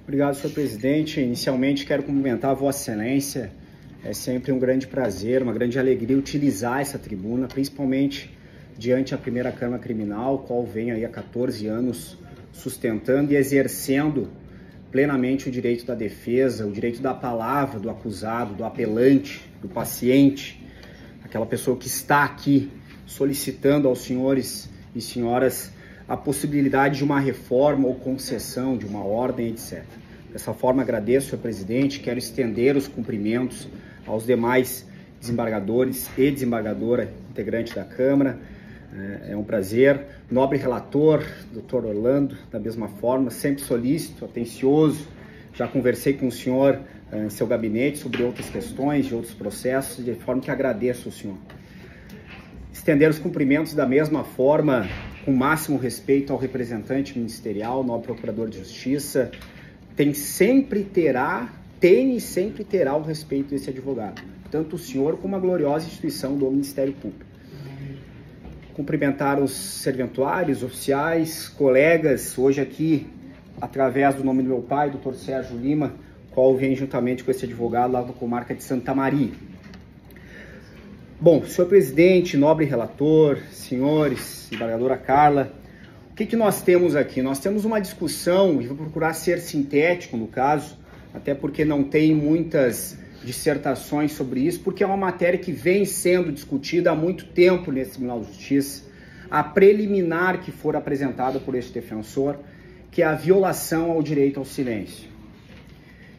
Obrigado, senhor presidente. Inicialmente, quero cumprimentar a Vossa Excelência. É sempre um grande prazer, uma grande alegria utilizar essa tribuna, principalmente diante da primeira Câmara Criminal, qual vem aí há 14 anos sustentando e exercendo plenamente o direito da defesa, o direito da palavra do acusado, do apelante, do paciente, aquela pessoa que está aqui solicitando aos senhores e senhoras a possibilidade de uma reforma ou concessão de uma ordem, etc. Dessa forma, agradeço, senhor presidente, quero estender os cumprimentos aos demais desembargadores e desembargadora integrante da Câmara. É um prazer. Nobre relator, doutor Orlando, da mesma forma, sempre solícito, atencioso. Já conversei com o senhor em seu gabinete sobre outras questões, de outros processos, de forma que agradeço ao senhor. Estender os cumprimentos da mesma forma, com o máximo respeito ao representante ministerial, nobre procurador de justiça, tem e sempre terá o respeito desse advogado, tanto o senhor como a gloriosa instituição do Ministério Público. Cumprimentar os serventuários, oficiais, colegas, hoje aqui, através do nome do meu pai, doutor Sérgio Lima, qual vem juntamente com esse advogado lá da comarca de Santa Maria. Bom, senhor presidente, nobre relator, senhores, embargadora Carla, o que nós temos aqui? Nós temos uma discussão, e vou procurar ser sintético no caso, até porque não tem muitas dissertações sobre isso, porque é uma matéria que vem sendo discutida há muito tempo nesse Tribunal de Justiça, a preliminar que for apresentada por este defensor, que é a violação ao direito ao silêncio.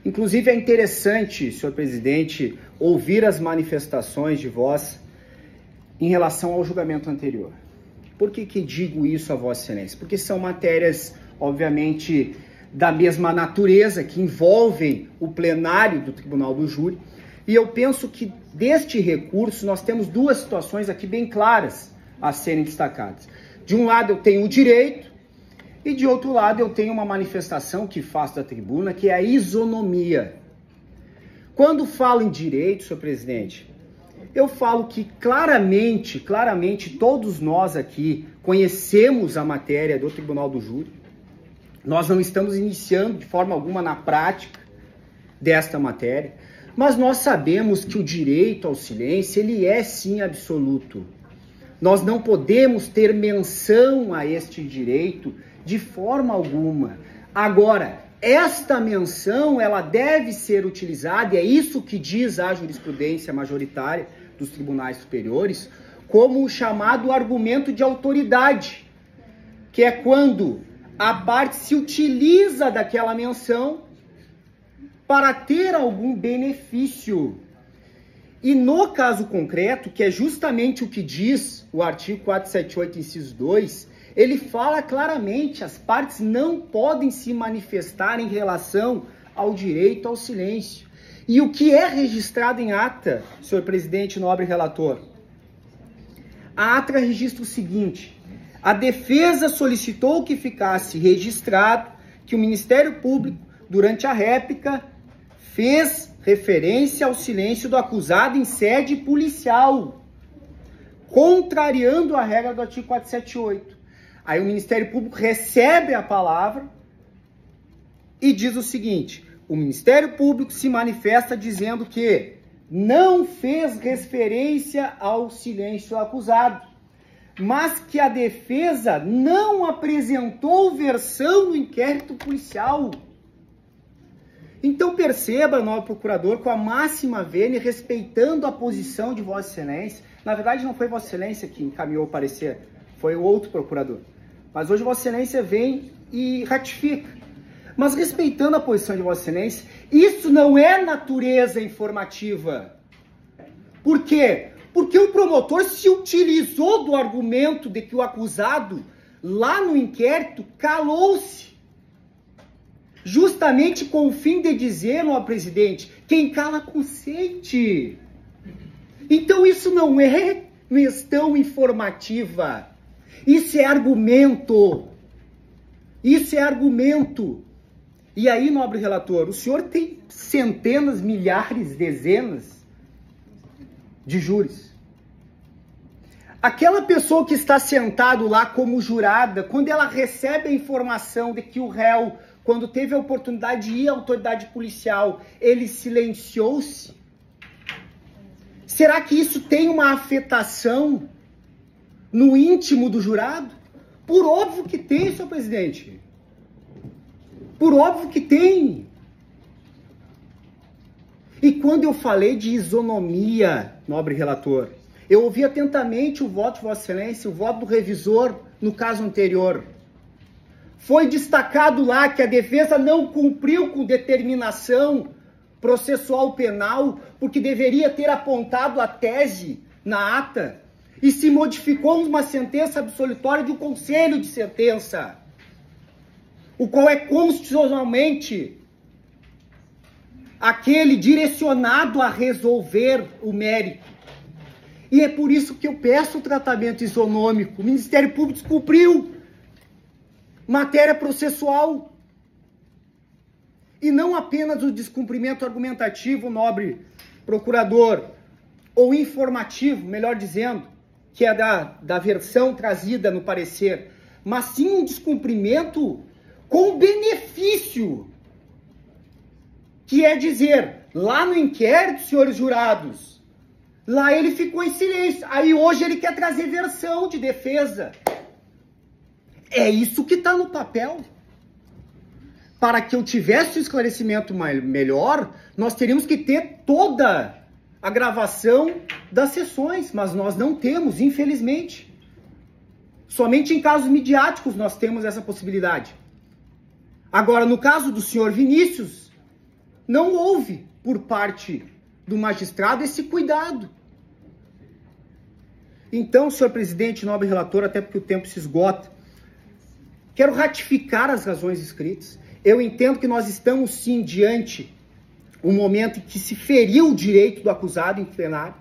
Inclusive é interessante, senhor presidente, ouvir as manifestações de voz em relação ao julgamento anterior. Por que digo isso a Vossa Excelência? Porque são matérias, obviamente, da mesma natureza, que envolvem o plenário do Tribunal do Júri, e eu penso que deste recurso nós temos duas situações aqui bem claras a serem destacadas. De um lado eu tenho o direito, e de outro lado eu tenho uma manifestação que faço da tribuna, que é a isonomia. Quando falo em direito, senhor presidente, eu falo que claramente todos nós aqui conhecemos a matéria do Tribunal do Júri. Nós não estamos iniciando de forma alguma na prática desta matéria, mas nós sabemos que o direito ao silêncio, ele é sim absoluto. Nós não podemos ter menção a este direito de forma alguma. Agora, esta menção, ela deve ser utilizada, e é isso que diz a jurisprudência majoritária dos tribunais superiores, como o chamado argumento de autoridade, que é quando a parte se utiliza daquela menção para ter algum benefício. E no caso concreto, que é justamente o que diz o artigo 478, inciso 2, ele fala claramente, as partes não podem se manifestar em relação ao direito ao silêncio. E o que é registrado em ata, senhor presidente, nobre relator? A ata registra o seguinte: a defesa solicitou que ficasse registrado que o Ministério Público, durante a réplica, fez referência ao silêncio do acusado em sede policial, contrariando a regra do artigo 478. Aí o Ministério Público recebe a palavra e diz o seguinte: o Ministério Público se manifesta dizendo que não fez referência ao silêncio do acusado, mas que a defesa não apresentou versão no inquérito policial. Então perceba, nobre procurador, com a máxima vênia, respeitando a posição de Vossa Excelência. Na verdade não foi Vossa Excelência que encaminhou o parecer, foi o outro procurador. Mas hoje Vossa Excelência vem e ratifica. Mas respeitando a posição de Vossa Excelência, isso não é natureza informativa. Por quê? Porque o promotor se utilizou do argumento de que o acusado, lá no inquérito, calou-se. Justamente com o fim de dizer, nobre presidente, quem cala consente. Então isso não é questão informativa. Isso é argumento. Isso é argumento. E aí, nobre relator, o senhor tem centenas, milhares, dezenas de júris. Aquela pessoa que está sentado lá como jurada, quando ela recebe a informação de que o réu, quando teve a oportunidade de ir à autoridade policial, ele silenciou-se, será que isso tem uma afetação no íntimo do jurado? Por óbvio que tem, senhor presidente. Por óbvio que tem. E quando eu falei de isonomia, nobre relator, eu ouvi atentamente o voto de Vossa Excelência, o voto do revisor no caso anterior. Foi destacado lá que a defesa não cumpriu com determinação processual penal, porque deveria ter apontado a tese na ata, e se modificou uma sentença absolutória do Conselho de Sentença, o qual é constitucionalmente aquele direcionado a resolver o mérito. E é por isso que eu peço o tratamento isonômico. O Ministério Público descumpriu matéria processual. E não apenas o descumprimento argumentativo, nobre procurador, ou informativo, melhor dizendo, que é da versão trazida no parecer, mas sim um descumprimento com benefício, que é dizer, lá no inquérito, senhores jurados, lá ele ficou em silêncio, aí hoje ele quer trazer versão de defesa. É isso que está no papel. Para que eu tivesse um esclarecimento melhor, nós teríamos que ter toda a gravação das sessões, mas nós não temos, infelizmente. Somente em casos midiáticos nós temos essa possibilidade. Agora, no caso do senhor Vinícius, não houve, por parte do magistrado, esse cuidado. Então, senhor presidente, nobre relator, até porque o tempo se esgota, quero ratificar as razões escritas. Eu entendo que nós estamos, sim, diante um momento em que se feriu o direito do acusado em plenário.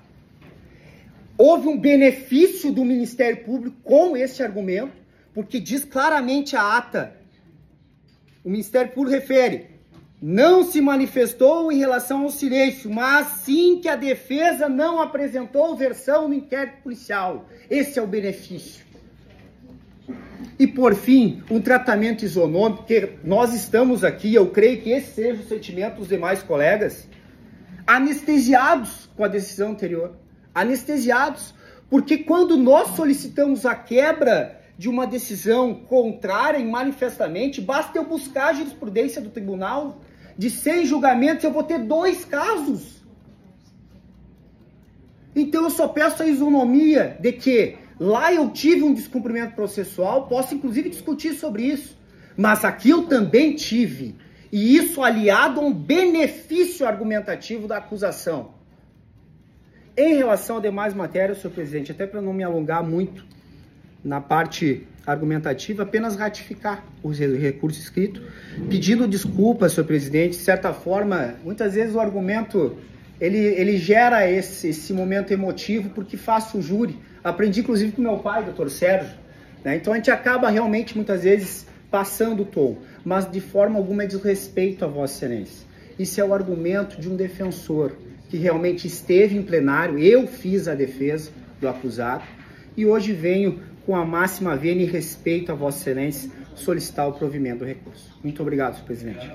Houve um benefício do Ministério Público com esse argumento, porque diz claramente a ata. O Ministério Público refere, não se manifestou em relação ao silêncio, mas sim que a defesa não apresentou versão no inquérito policial. Esse é o benefício. E, por fim, um tratamento isonômico, porque nós estamos aqui, eu creio que esse seja o sentimento dos demais colegas, anestesiados com a decisão anterior. Anestesiados, porque quando nós solicitamos a quebra de uma decisão contrária e manifestamente, basta eu buscar a jurisprudência do tribunal, de 100 julgamentos eu vou ter 2 casos. Então eu só peço a isonomia de que lá eu tive um descumprimento processual, posso inclusive discutir sobre isso, mas aqui eu também tive, e isso aliado a um benefício argumentativo da acusação. Em relação a demais matérias, senhor presidente, até para não me alongar muito na parte argumentativa, apenas ratificar o recurso escrito, pedindo desculpas, senhor presidente. De certa forma, muitas vezes o argumento ele gera esse momento emotivo, porque faço júri. Aprendi, inclusive, com meu pai, doutor Sérgio, né? Então a gente acaba realmente, muitas vezes, passando o tom, mas de forma alguma é desrespeito a Vossa Excelência. Isso é o argumento de um defensor que realmente esteve em plenário, eu fiz a defesa do acusado, e hoje venho com a máxima vênia e respeito a Vossa Excelência solicitar o provimento do recurso. Muito obrigado, senhor presidente.